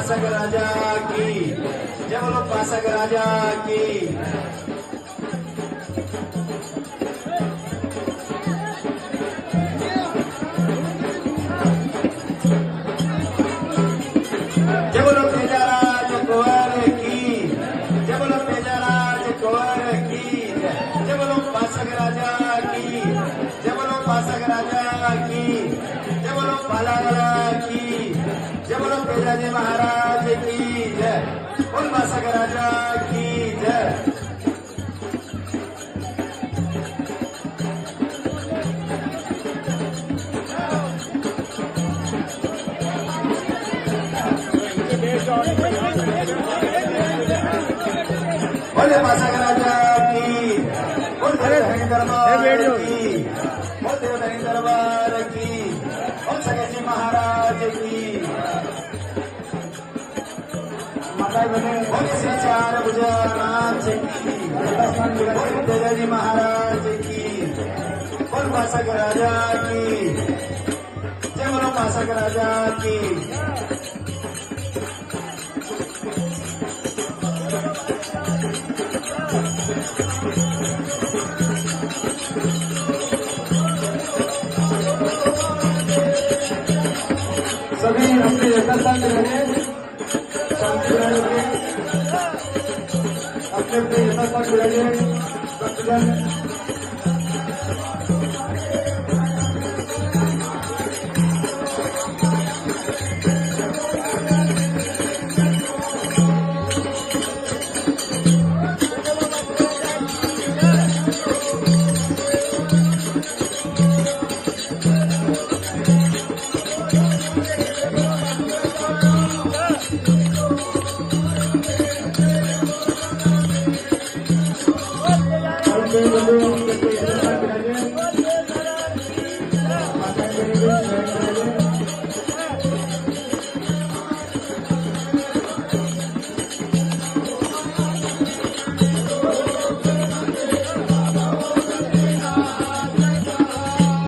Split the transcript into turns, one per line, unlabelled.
पासक राजा की जय बोलो पासक राजा की जय बोलो तेजाराज कुंवर की जय बोलो तेजाराज कुंवर की जय बोलो पासक राजा की जय बोलो पासक राजा की जय बोलो पालावाला की जय बोलो तेजाजी महाराज की जय बोल पासक राजा की जय बोले पासक राजा की बोल देवधनी दरबार की बोल देवधनी दरबार की बोल सगेजी महाराज की बोल श्री चार भुजनाथ की बोल तेजाजी महाराज की बोल पासक राजा की जय बोलो पासक राजा की सभी अपने एकता में रहे शांति रहे अपने अपने एकता में रहे भक्तजन
Thank you.